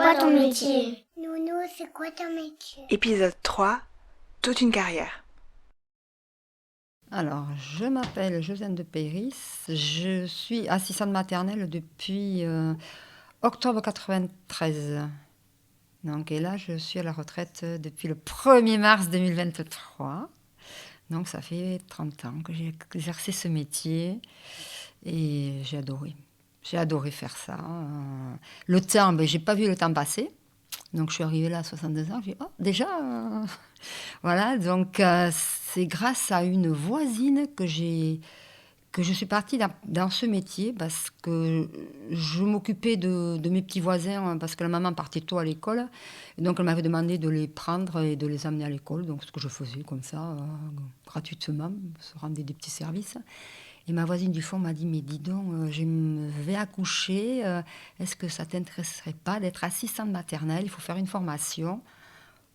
quoi ton métier? Nounou, c'est quoi ton métier? Épisode 3, toute une carrière. Alors, je m'appelle Josiane de Peyris, je suis assistante maternelle depuis octobre 93. Donc, et là, je suis à la retraite depuis le 1er mars 2023. Donc, ça fait 30 ans que j'ai exercé ce métier et j'ai adoré. J'ai adoré faire ça. Le temps, j'ai pas vu le temps passer. Donc, je suis arrivée là à 62 ans, j'ai dit, oh, déjà Voilà, donc c'est grâce à une voisine que je suis partie dans ce métier parce que je m'occupais de mes petits voisins parce que la maman partait tôt à l'école. Et donc, elle m'avait demandé de les prendre et de les amener à l'école. Donc, ce que je faisais comme ça, gratuitement, se rendait des petits services. Et ma voisine du fond m'a dit, mais dis donc, je me vais accoucher. Est-ce que ça t'intéresserait pas d'être assistante maternelle? Il faut faire une formation.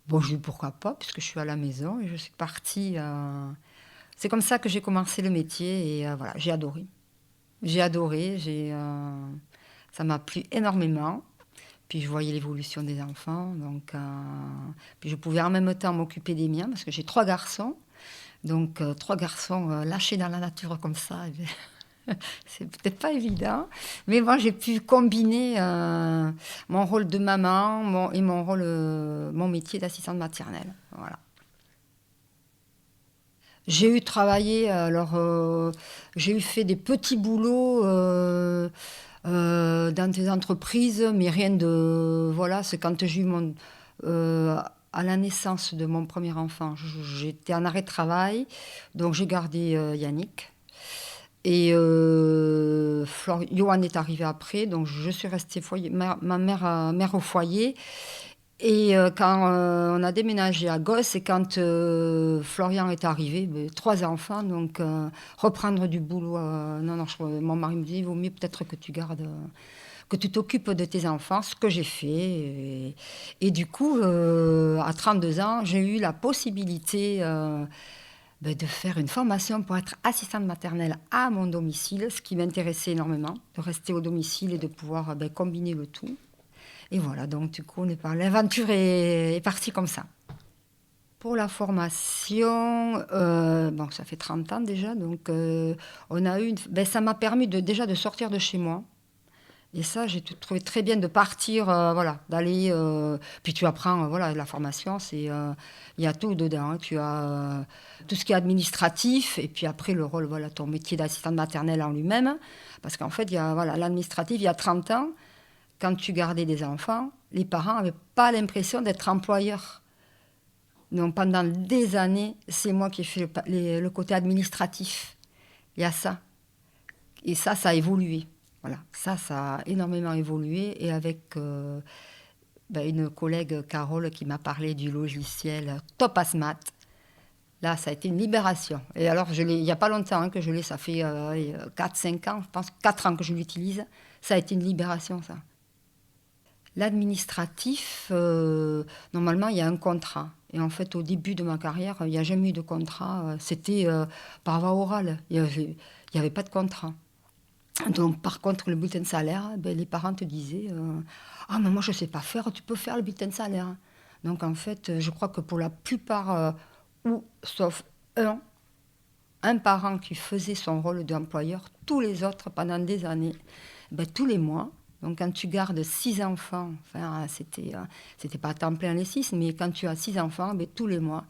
Bon, je dis pourquoi pas, puisque je suis à la maison et je suis partie. C'est comme ça que j'ai commencé le métier et voilà, j'ai adoré. J'ai adoré, ça m'a plu énormément. Puis je voyais l'évolution des enfants, donc puis je pouvais en même temps m'occuper des miens parce que j'ai 3 garçons. Donc 3 garçons lâchés dans la nature comme ça, c'est peut-être pas évident, mais bon, j'ai pu combiner mon rôle de maman mon métier d'assistante maternelle. Voilà. J'ai eu travaillé, j'ai eu fait des petits boulots dans des entreprises, mais rien de... Voilà, c'est quand j'ai eu à la naissance de mon premier enfant, j'étais en arrêt de travail, donc j'ai gardé Yannick. Et Johan est arrivé après, donc je suis restée ma mère au foyer. Et quand on a déménagé à Gosse et quand Florian est arrivé, 3 enfants, donc reprendre du boulot. Mon mari me dit, il vaut mieux peut-être que tu gardes, que tu t'occupes de tes enfants, ce que j'ai fait. Et du coup, à 32 ans, j'ai eu la possibilité de faire une formation pour être assistante maternelle à mon domicile, ce qui m'intéressait énormément, de rester au domicile et de pouvoir combiner le tout. Et voilà, donc du coup, l'aventure est partie comme ça. Pour la formation, ça fait 30 ans déjà, donc on a eu ça m'a permis déjà de sortir de chez moi. Et ça, j'ai trouvé très bien de partir, d'aller... puis tu apprends, la formation, il y a tout dedans. Hein. Tu as tout ce qui est administratif, et puis après, le rôle, ton métier d'assistante maternelle en lui-même. Parce qu'en fait, il y a l'administratif, il y a 30 ans, quand tu gardais des enfants, les parents n'avaient pas l'impression d'être employeurs. Donc pendant des années, c'est moi qui ai fait le côté administratif. Il y a ça. Et ça a évolué. Voilà, ça a énormément évolué. Et avec une collègue, Carole, qui m'a parlé du logiciel Topasmat, là, ça a été une libération. Et alors, il n'y a pas longtemps que je l'ai, ça fait 4-5 ans, je pense 4 ans que je l'utilise. Ça a été une libération, ça. L'administratif, normalement, il y a un contrat. Et en fait, au début de ma carrière, il n'y a jamais eu de contrat. C'était par voie orale. Il n'y avait pas de contrat. Donc, par contre, le bulletin de salaire, les parents te disaient mais moi, je ne sais pas faire, tu peux faire le bulletin de salaire. Donc, en fait, je crois que pour la plupart, sauf un parent qui faisait son rôle d'employeur, tous les autres, pendant des années, tous les mois. Donc, quand tu gardes 6 enfants, c'était pas à temps plein les 6, mais quand tu as 6 enfants, tous les mois,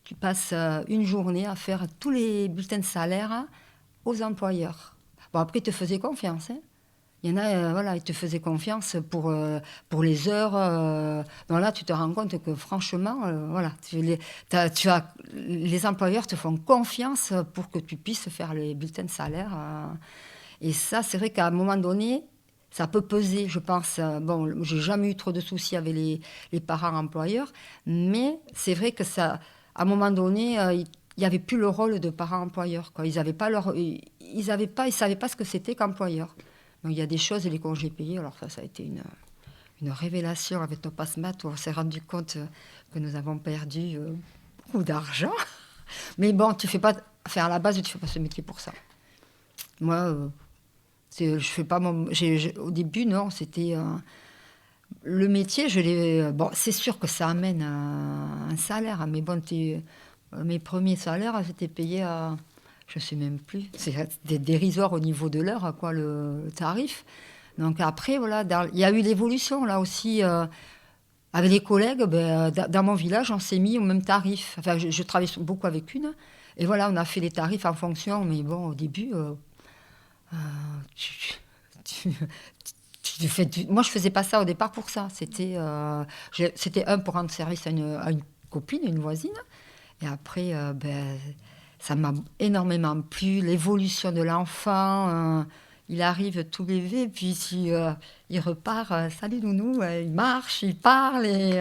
tu passes une journée à faire tous les bulletins de salaire aux employeurs. Bon, après, ils te faisaient confiance. Hein. Il y en a, ils te faisaient confiance pour les heures. Donc là, tu te rends compte que franchement, les employeurs te font confiance pour que tu puisses faire les bulletins de salaire. Et ça, c'est vrai qu'à un moment donné, ça peut peser, je pense. J'ai jamais eu trop de soucis avec les parents employeurs, mais c'est vrai que ça, à un moment donné, il n'y avait plus le rôle de parent-employeur. Quoi. Ils savaient pas ce que c'était qu'employeur. Donc, il y a des choses, les congés payés, alors ça a été une révélation avec Topasmat, où on s'est rendu compte que nous avons perdu beaucoup d'argent. Mais bon, à la base, tu ne fais pas ce métier pour ça. Moi, je fais pas au début, non, c'était... Le métier, bon, c'est sûr que ça amène un salaire, mais bon, mes premiers salaires, c'était payé à, je ne sais même plus, c'est dérisoire au niveau de l'heure, quoi, le tarif. Donc après, voilà, il y a eu l'évolution là aussi. Avec les collègues, dans mon village, on s'est mis au même tarif. Enfin, je travaille beaucoup avec une. Et voilà, on a fait les tarifs en fonction. Mais bon, au début, tu, tu- moi, je faisais pas ça au départ pour ça. C'était pour rendre service à une copine, une voisine. Et après, ça m'a énormément plu. L'évolution de l'enfant. Il arrive tout bébé, puis il repart, salut nounou, il marche, il parle, et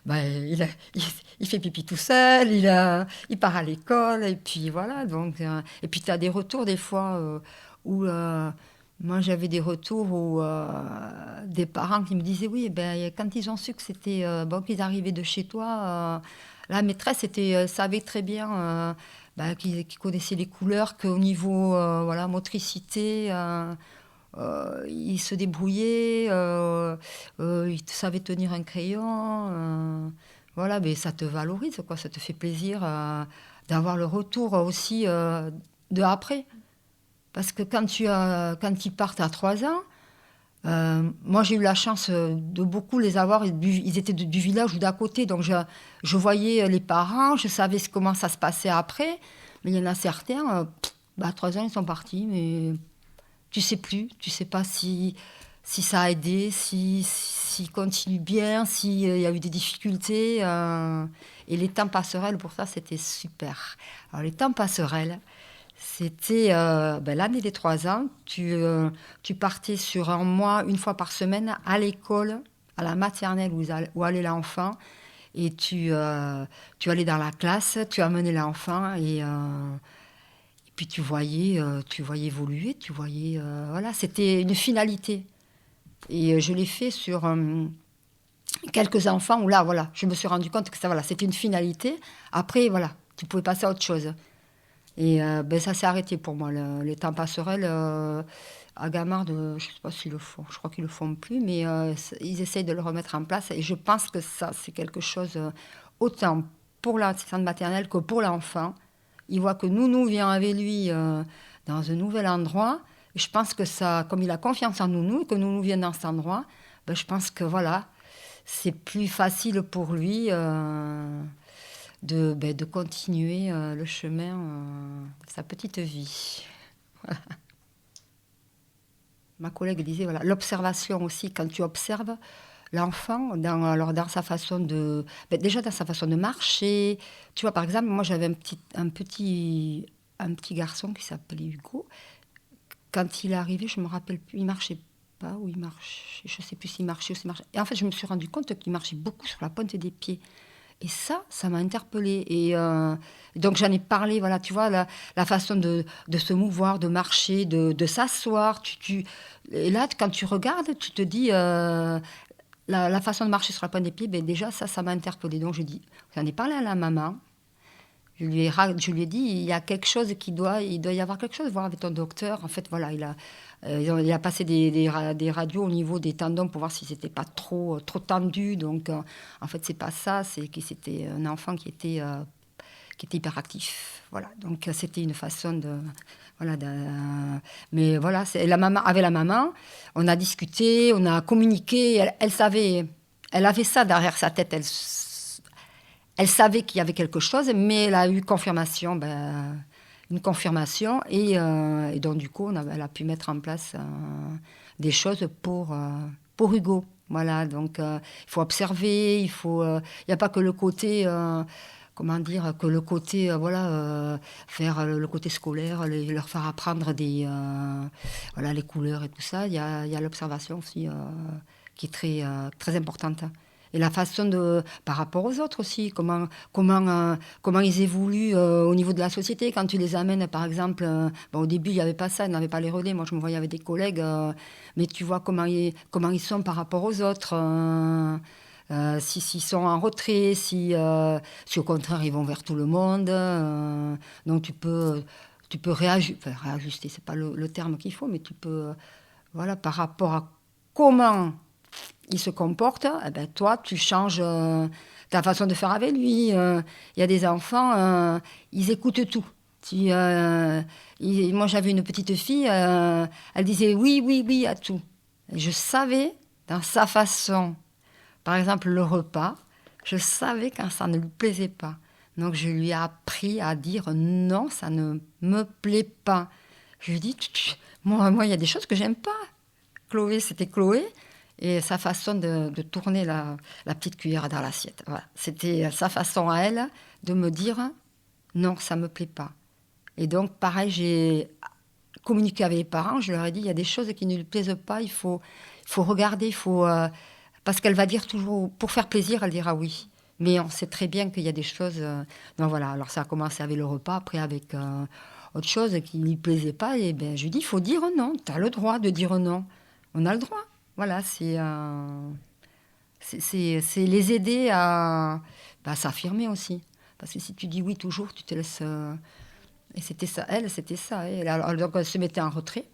il fait pipi tout seul, il part à l'école, et puis voilà. Donc, et puis tu as des retours des fois où moi j'avais des retours où des parents qui me disaient oui, quand ils ont su que c'était bon, qu'ils arrivaient de chez toi, la maîtresse savait très bien. Qui connaissait les couleurs, qu'au niveau voilà, motricité, il se débrouillait, il savait tenir un crayon. Voilà, mais ça te valorise, quoi, ça te fait plaisir d'avoir le retour aussi de après. Parce que quand ils partent à 3 ans, moi, j'ai eu la chance de beaucoup les avoir. Ils étaient du village ou d'à côté, donc je voyais les parents, je savais comment ça se passait après. Mais il y en a certains, à 3 ans, ils sont partis, mais tu sais plus, tu sais pas si ça a aidé, s'ils continuent bien, s'il y a eu des difficultés. Et les temps passerelles, pour ça, c'était super. Alors, les temps passerelles, c'était l'année des 3 ans. Tu partais sur un mois, une fois par semaine, à l'école, à la maternelle où allait l'enfant. Et tu allais dans la classe, tu amenais l'enfant et puis tu voyais évoluer, tu voyais... voilà, c'était une finalité. Et je l'ai fait sur quelques enfants où là, voilà, je me suis rendu compte que ça, voilà, c'était une finalité. Après, voilà, tu pouvais passer à autre chose. Et ça s'est arrêté pour moi. Les temps passerelles, à Gamard, je ne sais pas s'ils le font, je crois qu'ils ne le font plus, mais ils essayent de le remettre en place. Et je pense que ça, c'est quelque chose, autant pour l'assistante maternelle que pour l'enfant. Il voit que Nounou vient avec lui dans un nouvel endroit. Et je pense que ça, comme il a confiance en Nounou, et que Nounou vient dans cet endroit, je pense que voilà, c'est plus facile pour lui. De continuer le chemin de sa petite vie. Voilà. Ma collègue disait, voilà, l'observation aussi, quand tu observes l'enfant, dans sa façon de... déjà dans sa façon de marcher. Tu vois, par exemple, moi j'avais un petit garçon qui s'appelait Hugo. Quand il est arrivé, je ne me rappelle plus, il marchait pas ou il marchait, je ne sais plus s'il marchait ou s'il marchait. Et en fait, je me suis rendu compte qu'il marchait beaucoup sur la pointe des pieds. Et ça m'a interpellée. Et donc j'en ai parlé, voilà, tu vois, la façon de se mouvoir, de marcher, de s'asseoir. Et là, quand tu regardes, tu te dis, la façon de marcher sur la pointe des pieds, déjà, ça m'a interpellée. Donc j'en ai parlé à la maman. Je lui ai dit, il y a quelque chose il doit y avoir quelque chose à voir avec ton docteur. En fait, voilà, il a passé des radios au niveau des tendons pour voir si c'était pas trop tendu. Donc, en fait, c'est pas ça. C'est que c'était un enfant qui était hyperactif. Voilà. Donc, c'était une façon de, voilà. Mais voilà, avec la maman, on a discuté, on a communiqué. Elle savait, elle avait ça derrière sa tête. Elle savait qu'il y avait quelque chose, mais elle a eu confirmation. Une confirmation et donc du coup elle a pu mettre en place des choses pour Hugo. Voilà, donc il faut observer, il n'y a pas que le côté comment dire, que le côté faire le côté scolaire, leur faire apprendre voilà, les couleurs et tout ça. Il y a l'observation aussi qui est très très importante. Et la façon par rapport aux autres aussi, comment ils évoluent au niveau de la société quand tu les amènes, par exemple. Au début, il n'y avait pas ça, il n'y avait pas les relais. Moi, je me voyais avec des collègues, mais tu vois comment ils sont par rapport aux autres. S'ils sont en retrait, si au contraire, ils vont vers tout le monde. Donc, tu peux réajuster, c'est pas le terme qu'il faut, mais tu peux, voilà, par rapport à comment il se comporte, eh ben, toi, tu changes ta façon de faire avec lui. Il y a des enfants, ils écoutent tout. Moi, j'avais une petite fille, elle disait oui, oui, oui à tout. Et je savais, dans sa façon, par exemple, le repas, je savais quand ça ne lui plaisait pas. Donc, je lui ai appris à dire non, ça ne me plaît pas. Je lui ai dit, moi, il y a des choses que j'aime pas. Chloé, c'était Chloé. Et sa façon de tourner la petite cuillère dans l'assiette. Voilà. C'était sa façon à elle de me dire non, ça ne me plaît pas. Et donc, pareil, j'ai communiqué avec les parents. Je leur ai dit, il y a des choses qui ne lui plaisent pas. Il faut regarder, parce qu'elle va dire toujours, pour faire plaisir, elle dira oui. Mais on sait très bien qu'il y a des choses... donc voilà, alors ça a commencé avec le repas, après avec autre chose qui ne lui plaisait pas. Et ben, je lui dis, il faut dire non. Tu as le droit de dire non. On a le droit. Voilà, c'est les aider à s'affirmer aussi. Parce que si tu dis oui toujours, tu te laisses... et c'était ça, c'était ça. Alors, donc, elle se mettait en retrait.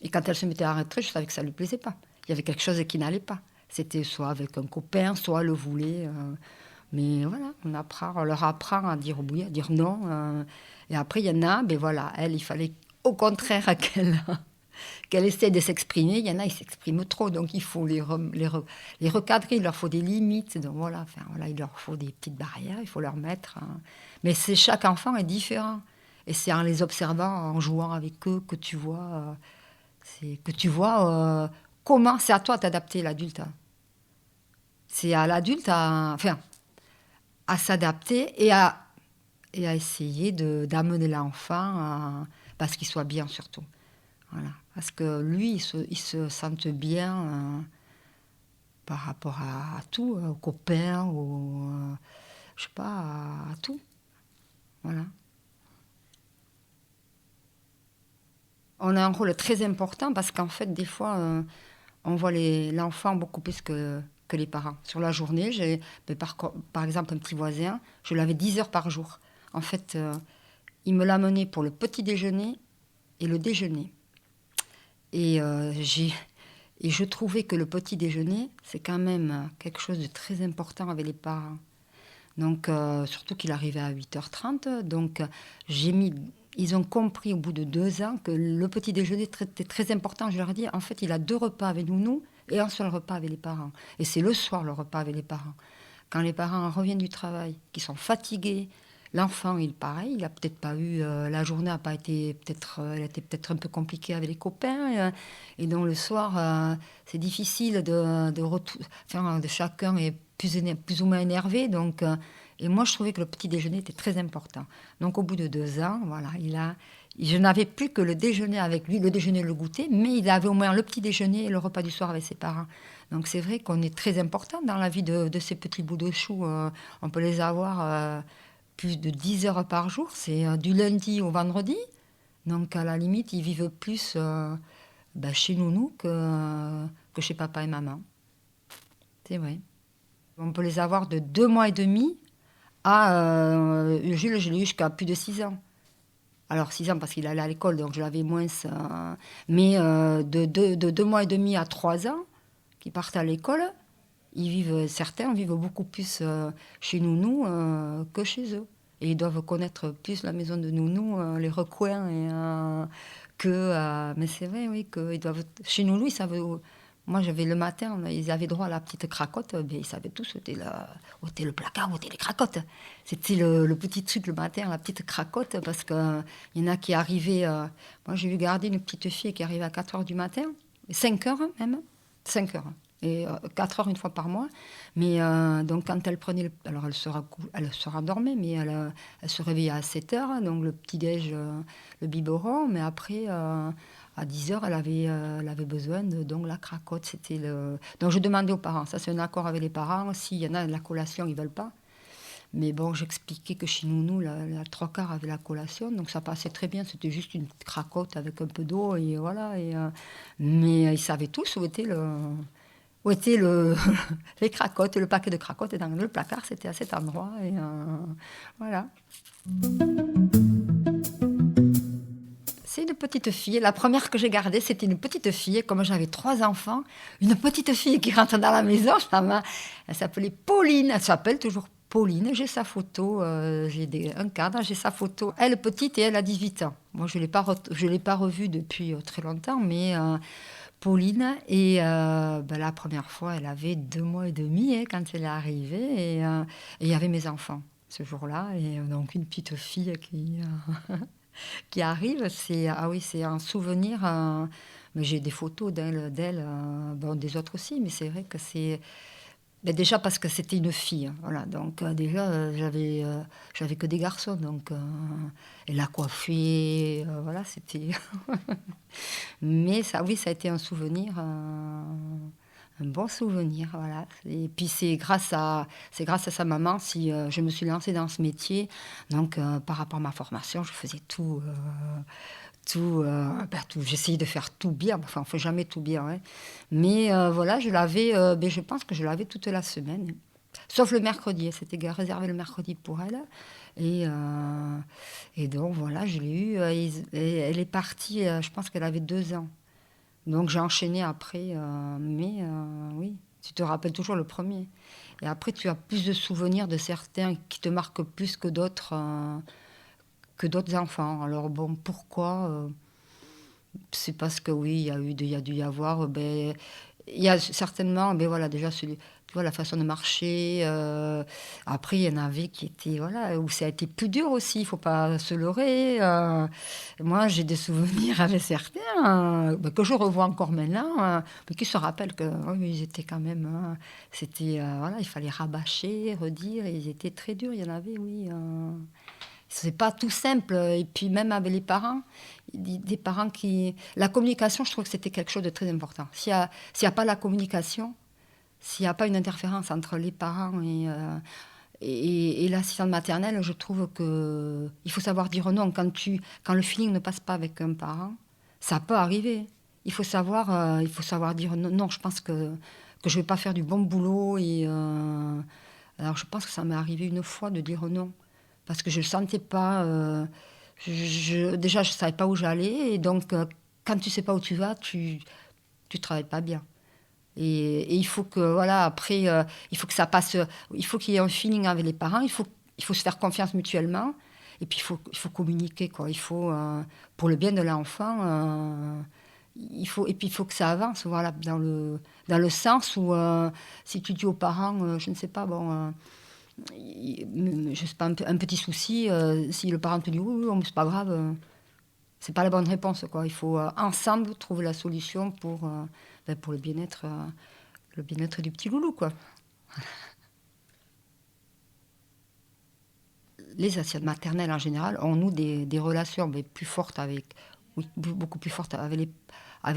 Et quand elle se mettait en retrait, je savais que ça ne lui plaisait pas. Il y avait quelque chose qui n'allait pas. C'était soit avec un copain, soit elle le voulait. Mais voilà, on leur apprend à dire oui, à dire non. Et après, il y en a, ben voilà, elle, il fallait au contraire qu'elle essaie de s'exprimer. Il y en a, ils s'expriment trop, donc il faut les recadrer, il leur faut des limites. Donc voilà, il leur faut des petites barrières, il faut leur mettre. Mais chaque enfant est différent. Et c'est en les observant, en jouant avec eux, que tu vois, comment c'est à toi d'adapter l'adulte. C'est à l'adulte à s'adapter et à essayer d'amener l'enfant parce qu'il soit bien surtout. Voilà. Parce que lui, il se sente bien par rapport à tout, aux copains, je sais pas, à tout. Voilà. On a un rôle très important parce qu'en fait, des fois, on voit l'enfant beaucoup plus que les parents. Sur la journée, j'ai par exemple un petit voisin, je l'avais 10 heures par jour. En fait, il me l'amenait pour le petit déjeuner et le déjeuner. Et je trouvais que le petit déjeuner, c'est quand même quelque chose de très important avec les parents. Donc, surtout qu'il arrivait à 8h30. Donc, ils ont compris au bout de 2 ans que le petit déjeuner était très important. Je leur ai dit, en fait, il a 2 repas avec nous et un seul repas avec les parents. Et c'est le soir, le repas avec les parents. Quand les parents reviennent du travail, qu'ils sont fatigués, l'enfant, pareil, il n'a peut-être pas eu... la journée n'a pas été... elle était peut-être un peu compliquée avec les copains. Et donc, le soir, c'est difficile de chacun est plus ou moins énervé. Donc, et moi, je trouvais que le petit déjeuner était très important. Donc, au bout de 2 ans, voilà, je n'avais plus que le déjeuner avec lui, le déjeuner et le goûter, mais il avait au moins le petit déjeuner et le repas du soir avec ses parents. Donc, c'est vrai qu'on est très important dans la vie de ces petits bouts de chou. On peut les avoir... plus de 10 heures par jour, c'est du lundi au vendredi. Donc, à la limite, ils vivent plus chez nous que chez papa et maman. C'est vrai. On peut les avoir de 2 mois et demi à... Jules, je l'ai eu jusqu'à plus de 6 ans. Alors, 6 ans parce qu'il allait à l'école, donc je l'avais moins... mais de 2 mois et demi à 3 ans, qui partent à l'école... Certains vivent beaucoup plus chez Nounou que chez eux. Et ils doivent connaître plus la maison de Nounou, les recoins, mais c'est vrai, oui, qu'ils doivent... Chez Nounou, ils savent... Moi, j'avais le matin, ils avaient droit à la petite cracotte, mais ils savaient tous où était le placard, où étaient les cracottes. C'était le petit truc le matin, la petite cracotte, parce qu'il y en a qui arrivaient... moi, j'ai vu garder une petite fille qui arrivait à 4 heures du matin, 5 heures même, 5 heures. Et 4 heures une fois par mois. Mais donc, quand elle prenait... alors, elle se rendormait, mais elle se réveillait à 7 heures, donc le petit-déj, le biberon. Mais après, à 10 heures, elle avait besoin de donc, la cracotte. Donc, je demandais aux parents. Ça, c'est un accord avec les parents. S'il y en a de la collation, ils ne veulent pas. Mais bon, j'expliquais que chez nous, la 3/4 avait la collation. Donc, ça passait très bien. C'était juste une cracotte avec un peu d'eau. Et voilà. Mais ils savaient tous où était les cracottes, le paquet de cracottes dans le placard, c'était à cet endroit. Et voilà. C'est une petite fille. La première que j'ai gardée, c'était une petite fille. Comme j'avais 3 enfants, une petite fille qui rentre dans la maison, elle s'appelait Pauline. Elle s'appelle toujours Pauline. J'ai sa photo, un cadre, j'ai sa photo. Elle petite et elle a 18 ans. Moi, je l'ai pas revue depuis très longtemps, mais Pauline. Et la première fois, elle avait 2 mois et demi quand elle est arrivée. Et il y avait mes enfants ce jour-là. Et donc, une petite fille qui arrive. C'est un souvenir. Mais j'ai des photos d'elle, des autres aussi. Mais c'est vrai que c'est... Ben déjà parce que c'était une fille, voilà. Donc déjà j'avais que des garçons, donc elle a coiffé, voilà, c'était. Mais ça, oui, ça a été un souvenir, un bon souvenir, voilà. Et puis c'est grâce à sa maman si je me suis lancée dans ce métier. Donc par rapport à ma formation, je faisais tout, j'essayais de faire tout bien, enfin on ne fait jamais tout bien, hein. Mais voilà, je pense que je l'avais toute la semaine, sauf le mercredi, c'était réservé le mercredi pour elle. Et donc voilà, je l'ai eue, elle est partie, je pense qu'elle avait 2 ans. Donc j'ai enchaîné après, mais oui, tu te rappelles toujours le premier. Et après tu as plus de souvenirs de certains qui te marquent plus que d'autres enfants. Alors bon, pourquoi c'est parce que oui, il y a dû y avoir, il y a certainement, voilà, déjà tu vois, la façon de marcher. Après, il y en avait qui étaient, voilà, où ça a été plus dur aussi. Il faut pas se leurrer. Moi, j'ai des souvenirs avec certains que je revois encore maintenant, mais qui se rappellent que ils étaient quand même, c'était, voilà, il fallait rabâcher, redire. Et ils étaient très durs. Il y en avait, oui. C'est pas tout simple. Et puis même avec les parents, des parents qui... La communication, je trouve que c'était quelque chose de très important. S'il y a pas la communication, s'il n'y a pas une interférence entre les parents et l'assistante maternelle, je trouve qu'il faut savoir dire non. Quand le feeling ne passe pas avec un parent, ça peut arriver. Il faut savoir dire non, non, je pense que je ne vais pas faire du bon boulot. Alors je pense que ça m'est arrivé une fois de dire non. Parce que je ne sentais pas... déjà, je ne savais pas où j'allais. Et donc, quand tu ne sais pas où tu vas, tu ne travailles pas bien. Et il faut que, voilà, après, il faut que ça passe... Il faut qu'il y ait un feeling avec les parents. Il faut se faire confiance mutuellement. Et puis, il faut communiquer, quoi. Il faut, pour le bien de l'enfant... et puis, il faut que ça avance, voilà, dans le sens où, si tu dis aux parents, je ne sais pas, bon... je sais pas, un petit souci, si le parent te dit oui, oui, c'est pas grave, c'est pas la bonne réponse, quoi. Il faut ensemble trouver la solution pour le bien-être du petit loulou, quoi. Les assistantes maternelles en général ont nous des relations plus fortes beaucoup plus fortes avec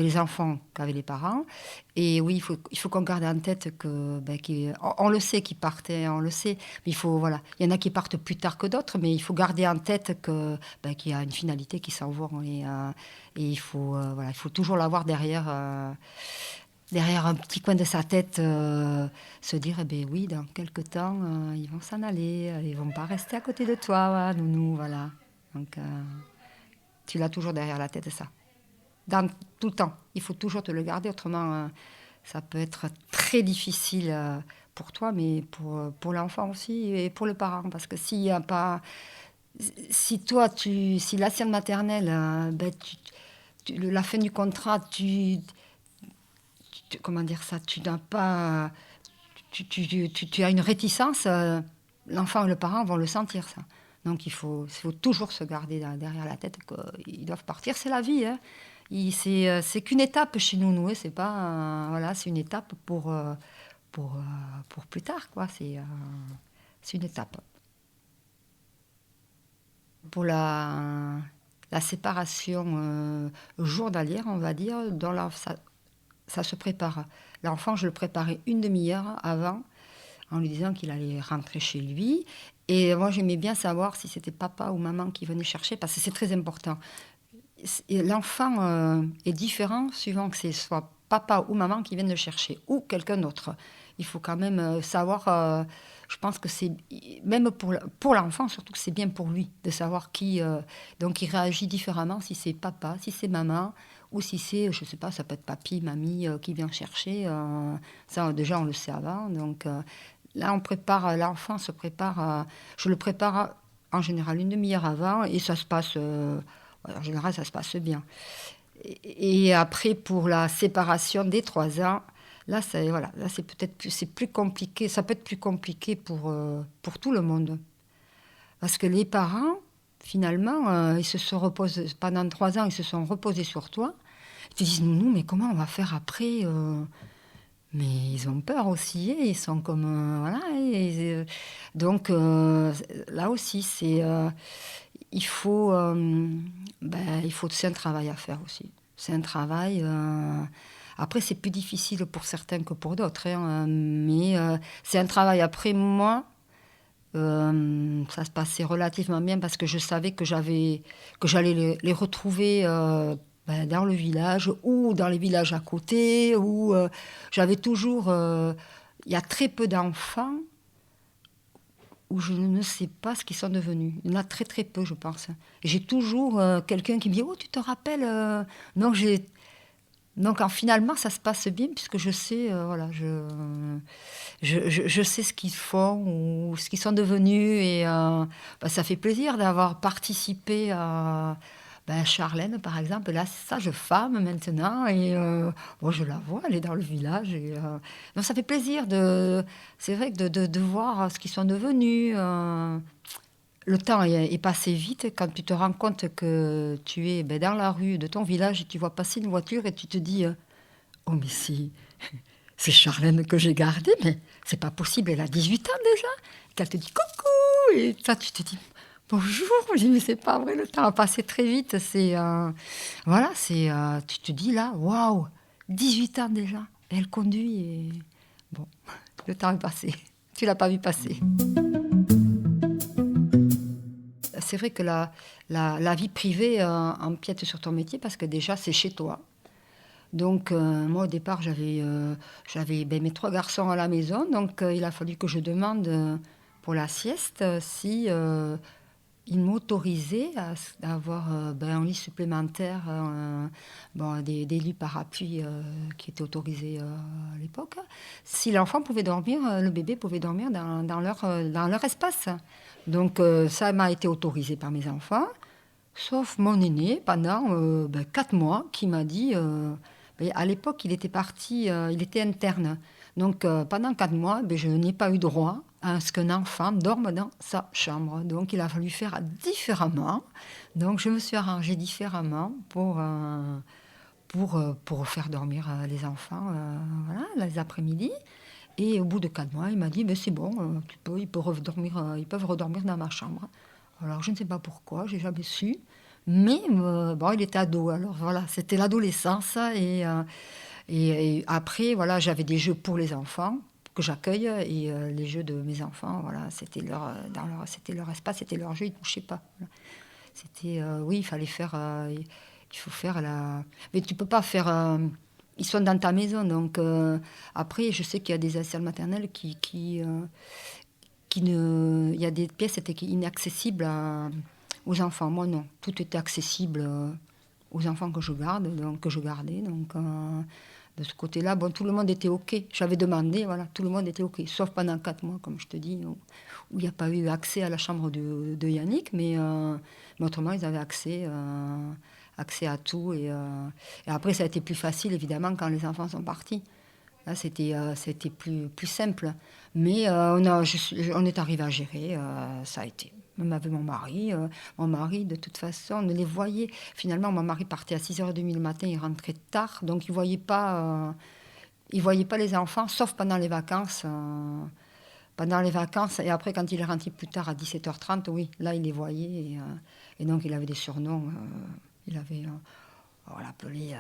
les enfants qu'avec les parents. Et oui, il faut qu'on garde en tête on le sait qu'ils partaient, on le sait. Mais voilà, il y en a qui partent plus tard que d'autres, mais il faut garder en tête qu'il y a une finalité qui s'en va. Et il faut toujours l'avoir derrière un petit coin de sa tête, se dire, oui, dans quelques temps, ils vont s'en aller, ils vont pas rester à côté de toi, nounou, voilà. Donc, tu l'as toujours derrière la tête, ça. Tout le temps. Il faut toujours te le garder, autrement, ça peut être très difficile pour toi, mais pour l'enfant aussi et pour le parent. Parce que s'il y a pas... Si l'assiette maternelle, la fin du contrat, comment dire ça, tu n'as pas... Tu as une réticence, l'enfant et le parent vont le sentir, ça. Donc il faut toujours se garder derrière la tête qu'ils doivent partir, c'est la vie, hein. C'est qu'une étape chez nous, c'est pas voilà, c'est une étape pour plus tard, quoi. C'est une étape. Pour la séparation journalière, on va dire, ça se prépare. L'enfant, je le préparais une demi-heure avant, en lui disant qu'il allait rentrer chez lui. Et moi, j'aimais bien savoir si c'était papa ou maman qui venait chercher, parce que c'est très important. L'enfant est différent suivant que c'est soit papa ou maman qui viennent le chercher, ou quelqu'un d'autre. Il faut quand même savoir je pense que c'est, même pour l'enfant, surtout que c'est bien pour lui de savoir qui. Donc il réagit différemment si c'est papa, si c'est maman, ou si c'est, je ne sais pas, ça peut être papy, mamie qui vient chercher. Ça, déjà, on le sait avant. Donc là, on prépare, l'enfant se prépare, je le prépare en général une demi-heure avant, et ça se passe, en général, ça se passe bien. Et après, pour la séparation des 3 ans, là, voilà, là c'est peut-être c'est plus compliqué. Ça peut être plus compliqué pour tout le monde. Parce que les parents, finalement, ils se sont reposés, pendant 3 ans, ils se sont reposés sur toi. Ils te disent, nous, mais comment on va faire après Mais ils ont peur aussi, ils sont comme... voilà. Donc, là aussi, il faut c'est un travail à faire aussi. C'est un travail... après, c'est plus difficile pour certains que pour d'autres, hein, mais c'est un travail. Après, moi, ça se passait relativement bien parce que je savais que j'allais les retrouver dans le village ou dans les villages à côté. J'avais toujours... Il y a très peu d'enfants où je ne sais pas ce qu'ils sont devenus. Il y en a très très peu, je pense. Et j'ai toujours quelqu'un qui me dit « Oh, tu te rappelles Donc, finalement, ça se passe bien puisque je sais, voilà, je sais ce qu'ils font ou ce qu'ils sont devenus. Et ça fait plaisir d'avoir participé à Charlène, par exemple. Là, sage femme maintenant. Et je la vois, elle est dans le village. Et, donc, ça fait plaisir c'est vrai que de voir ce qu'ils sont devenus. Le temps est passé vite quand tu te rends compte que tu es dans la rue de ton village et tu vois passer une voiture et tu te dis oh mais c'est Charlène que j'ai gardée, mais c'est pas possible, elle a 18 ans déjà. Et qu'elle te dit coucou et toi tu te dis bonjour, je dis mais c'est pas vrai, le temps a passé très vite. Voilà, tu te dis là waouh, 18 ans déjà, elle conduit et bon, le temps est passé, tu l'as pas vu passer. C'est vrai que la vie privée empiète sur ton métier parce que déjà, c'est chez toi. Donc, moi, au départ, j'avais mes 3 garçons à la maison. Donc, il a fallu que je demande pour la sieste si ils m'autorisaient à avoir un lit supplémentaire, des lits parapluies qui étaient autorisés à l'époque. Si l'enfant pouvait dormir, le bébé pouvait dormir dans leur espace. Donc ça m'a été autorisé par mes enfants, sauf mon aîné pendant 4 mois qui m'a dit, à l'époque il était parti, il était interne. Donc pendant 4 mois, je n'ai pas eu droit à ce qu'un enfant dorme dans sa chambre. Donc il a fallu faire différemment. Donc je me suis arrangée différemment pour faire dormir les enfants les après-midi. Et au bout de 4 mois, il m'a dit c'est bon, ils peuvent redormir dans ma chambre. Alors je ne sais pas pourquoi, j'ai jamais su. Mais il était ado, alors voilà, c'était l'adolescence. Et après, voilà, j'avais des jeux pour les enfants que j'accueille. Et les jeux de mes enfants, voilà, c'était leur espace, c'était leur jeu, ils ne touchaient pas. Voilà. C'était, oui, il fallait faire... il faut faire la... Mais tu ne peux pas faire... ils sont dans ta maison, donc après, je sais qu'il y a des assistantes maternelles qui ne... Il y a des pièces qui étaient inaccessibles aux enfants. Moi, non. Tout était accessible aux enfants que je gardais. Donc, de ce côté-là, tout le monde était OK. J'avais demandé, voilà, tout le monde était OK. Sauf pendant 4 mois, comme je te dis, où il n'y a pas eu accès à la chambre de Yannick. Mais autrement, ils avaient accès à tout. Et après, ça a été plus facile, évidemment, quand les enfants sont partis. Là, c'était plus simple. Mais on est arrivé à gérer, ça a été. Même avec mon mari, de toute façon, on ne les voyait. Finalement, mon mari partait à 6h30 le matin, il rentrait tard, donc il ne voyait pas les enfants, sauf pendant les vacances. Et après, quand il est rentré plus tard, à 17h30, oui, là, il les voyait. Et donc, il avait des surnoms. On l'appelait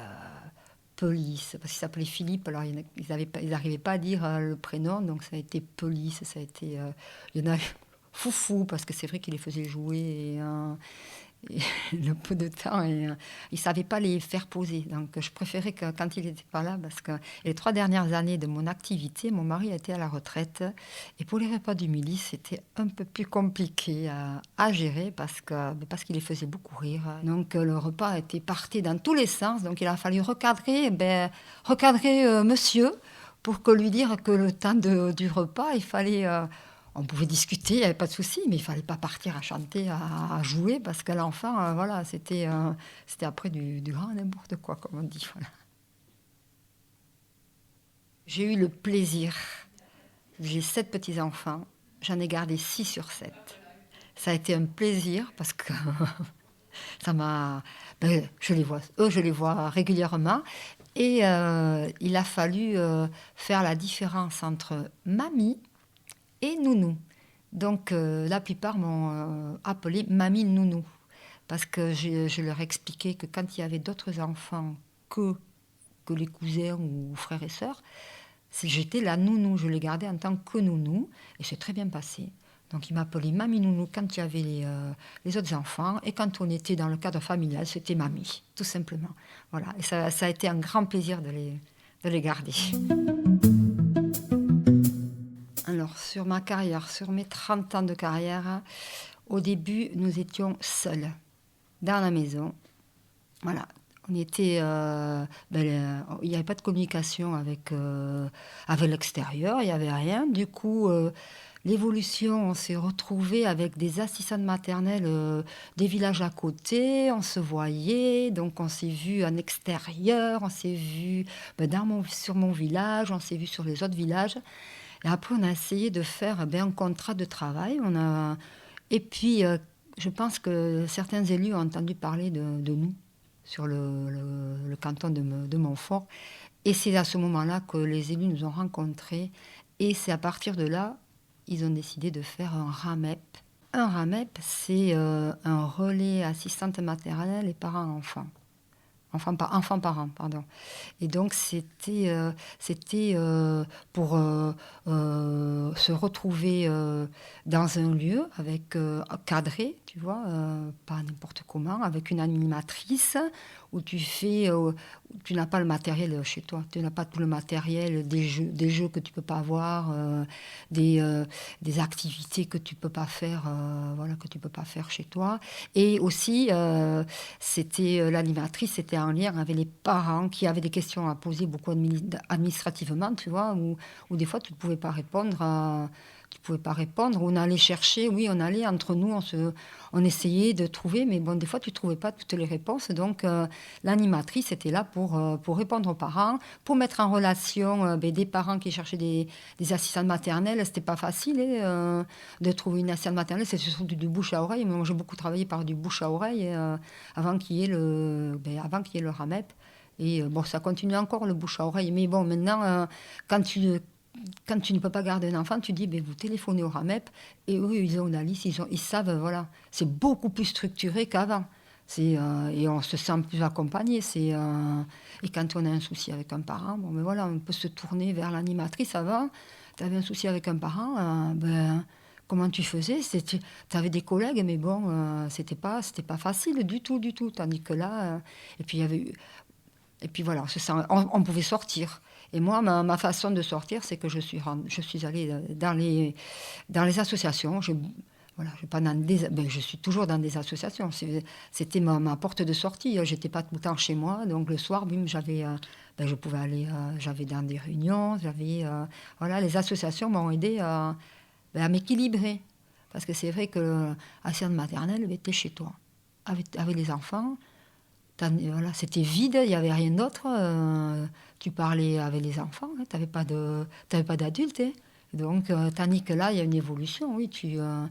Police, parce qu'il s'appelait Philippe, alors ils n'arrivaient pas à dire le prénom, donc ça a été Police, ça a été... il y en a Foufou, parce que c'est vrai qu'il les faisait jouer, Et le peu de temps, et, il ne savait pas les faire poser. Donc, je préférais que quand il n'était pas là, parce que les 3 dernières années de mon activité, mon mari était à la retraite. Et pour les repas du midi, c'était un peu plus compliqué à gérer parce qu'il les faisait beaucoup rire. Donc, le repas était parti dans tous les sens. Donc, il a fallu recadrer monsieur pour lui dire que le temps du repas, il fallait... on pouvait discuter, il n'y avait pas de souci, mais il ne fallait pas partir à chanter, à jouer, parce que l'enfant, voilà, c'était après du grand n'importe quoi, comme on dit. Voilà. J'ai eu le plaisir, j'ai 7 petits-enfants, j'en ai gardé 6 sur 7. Ça a été un plaisir, parce que ça m'a... je les vois régulièrement, et il a fallu faire la différence entre mamie et nounou. Donc, la plupart m'ont appelée Mamie Nounou. Parce que je leur expliquais que quand il y avait d'autres enfants que les cousins ou frères et sœurs, j'étais la nounou. Je les gardais en tant que nounou. Et c'est très bien passé. Donc, ils m'appelaient Mamie Nounou quand il y avait les autres enfants. Et quand on était dans le cadre familial, c'était Mamie, tout simplement. Voilà. Et ça a été un grand plaisir de les garder. Alors, sur ma carrière, sur mes 30 ans de carrière, au début, nous étions seuls, dans la maison. Voilà. On était... il n'y avait pas de communication avec l'extérieur, il n'y avait rien. Du coup, l'évolution, on s'est retrouvés avec des assistantes maternelles des villages à côté, on se voyait, donc on s'est vu en extérieur, on s'est vu sur mon village, on s'est vu sur les autres villages. Et après, on a essayé de faire un contrat de travail. Et puis, je pense que certains élus ont entendu parler de nous sur le canton de Montfort. Et c'est à ce moment-là que les élus nous ont rencontrés. Et c'est à partir de là, ils ont décidé de faire un RAMEP. Un RAMEP, c'est un relais assistante maternelle et parents-enfants. Enfants-parents, pardon. Et donc, c'était pour se retrouver dans un lieu avec cadré, tu vois, pas n'importe comment, avec une animatrice où tu n'as pas le matériel chez toi, tu n'as pas tout le matériel des jeux que tu peux pas avoir, des activités que tu peux pas faire, que tu peux pas faire chez toi. Et aussi, l'animatrice, c'était en lien avec les parents qui avaient des questions à poser beaucoup administrativement, tu vois, où des fois tu ne pouvais pas répondre on allait chercher, oui, on allait entre nous, on essayait de trouver, mais bon, des fois tu ne trouvais pas toutes les réponses, donc l'animatrice était là pour répondre aux parents, pour mettre en relation des parents qui cherchaient des assistantes maternelles. C'était pas facile de trouver une assistante maternelle, c'est surtout du bouche à oreille. Moi, j'ai beaucoup travaillé par du bouche à oreille avant qu'il y ait le RAMEP. Et ça continue encore le bouche à oreille, mais bon, maintenant, quand tu ne peux pas garder un enfant, tu dis, vous téléphonez au RAMEP, et eux, ils ont la liste, ils savent, voilà. C'est beaucoup plus structuré qu'avant. Et on se sent plus accompagné. Et quand on a un souci avec un parent, on peut se tourner vers l'animatrice. Avant, tu avais un souci avec un parent, comment tu faisais? Tu avais des collègues, mais c'était pas facile du tout. Tandis que là, et puis voilà, on pouvait sortir. Et moi, ma façon de sortir, c'est que je suis allée dans les associations. Je suis toujours dans des associations. C'était ma porte de sortie. Je n'étais pas tout le temps chez moi. Donc le soir, je pouvais aller. J'avais dans des réunions. Les associations m'ont aidé à m'équilibrer. Parce que c'est vrai que l'assistante maternelle était chez toi, avec les enfants. C'était vide, il n'y avait rien d'autre. Tu parlais avec les enfants, tu n'avais pas d'adultes. Donc, tandis que là, il y a une évolution. Oui, tu vas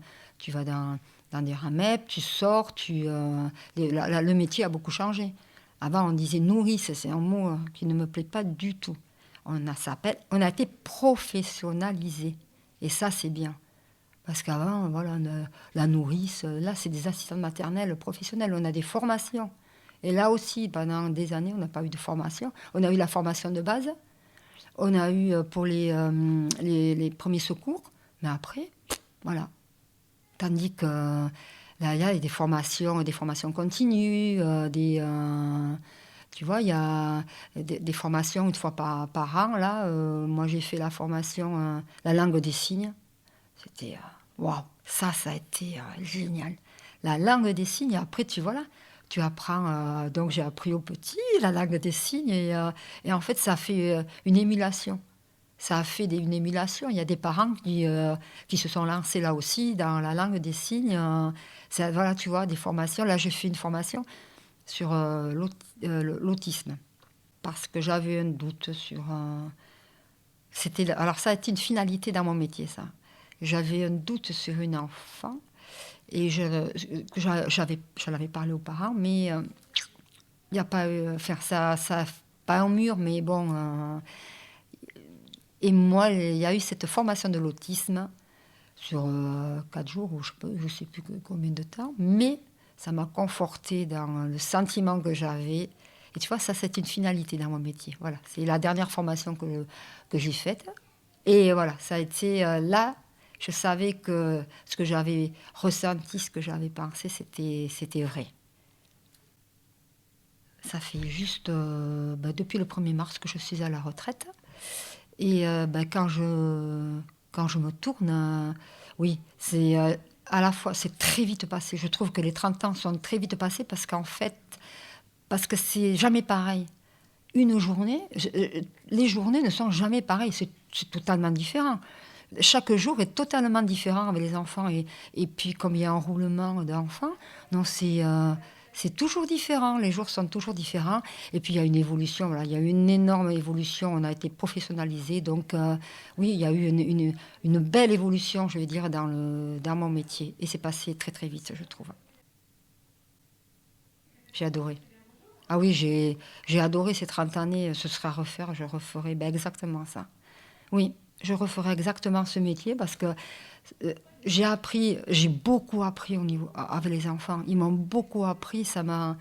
dans des RAMEP, tu sors, le métier a beaucoup changé. Avant, on disait nourrice, c'est un mot qui ne me plaît pas du tout. On a été professionnalisé. Et ça, c'est bien. Parce qu'avant, la nourrice, là, c'est des assistantes maternelles professionnelles. On a des formations. Et là aussi, pendant des années, on n'a pas eu de formation. On a eu la formation de base. On a eu pour les premiers secours. Mais après, voilà. Tandis que Là, il y a des formations continues, tu vois, il y a des formations une fois par an. Là, moi, j'ai fait la formation la langue des signes. C'était waouh, ça a été génial. La langue des signes. Après, tu vois là, tu apprends. Donc, j'ai appris au petit la langue des signes et en fait, ça fait une émulation. Ça a fait une émulation. Il y a des parents qui se sont lancés là aussi dans la langue des signes. Voilà, tu vois, des formations. Là, j'ai fait une formation sur l'autisme parce que j'avais un doute sur. Alors, ça a été une finalité dans mon métier, ça. J'avais un doute sur une enfant et j'en avais parlé aux parents, mais il n'y a pas eu. Faire ça, pas un mur, mais bon. Et moi, il y a eu cette formation de l'autisme sur 4 jours, ou je ne sais plus combien de temps, mais ça m'a confortée dans le sentiment que j'avais. Et tu vois, ça, c'est une finalité dans mon métier. Voilà, c'est la dernière formation que j'ai faite. Et voilà, ça a été là, je savais que ce que j'avais ressenti, ce que j'avais pensé, c'était vrai. Ça fait juste depuis le 1er mars que je suis à la retraite. Et quand je me tourne, oui, c'est à la fois, c'est très vite passé. Je trouve que les 30 ans sont très vite passés parce que c'est jamais pareil. Une journée, les journées ne sont jamais pareilles, c'est totalement différent. Chaque jour est totalement différent avec les enfants. Et puis, comme il y a un roulement d'enfants, donc c'est toujours différent, les jours sont toujours différents. Et puis il y a une évolution, voilà, il y a eu une énorme évolution, on a été professionnalisés. Donc oui, il y a eu une belle évolution, je vais dire, dans mon métier. Et c'est passé très très vite, je trouve. J'ai adoré. Ah oui, j'ai adoré ces 30 années, ce serait à refaire, je referais exactement ça. Oui, je referais exactement ce métier parce que j'ai beaucoup appris avec les enfants. Ils m'ont beaucoup appris, ça m'a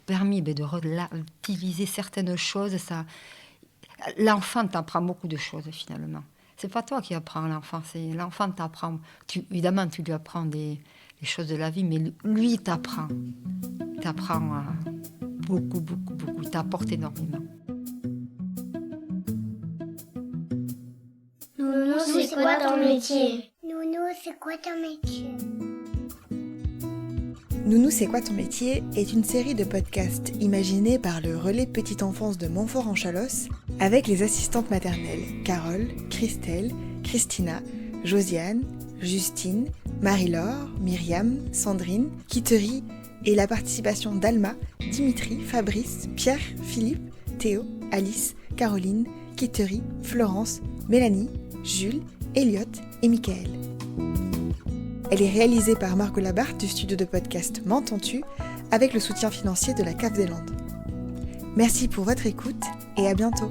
permis de relativiser certaines choses. L'enfant t'apprend beaucoup de choses finalement. C'est pas toi qui apprends l'enfant, c'est l'enfant t'apprend. Évidemment, tu lui apprends des choses de la vie, mais lui t'apprend. T'apprend beaucoup, beaucoup, beaucoup. Il t'apporte énormément. Nounou, c'est quoi ton métier? Nounou, c'est quoi ton métier? Nounou, c'est quoi ton métier est une série de podcasts imaginés par le Relais Petite Enfance de Montfort-en-Chalosse avec les assistantes maternelles Carole, Christelle, Christina, Josiane, Justine, Marie-Laure, Myriam, Sandrine, Kittery et la participation d'Alma, Dimitri, Fabrice, Pierre, Philippe, Théo, Alice, Caroline, Kittery, Florence, Mélanie, Jules, Elliot et Michael. Elle est réalisée par Margot Labarthe du studio de podcast M'entends-tu avec le soutien financier de la CAF des Landes. Merci pour votre écoute et à bientôt.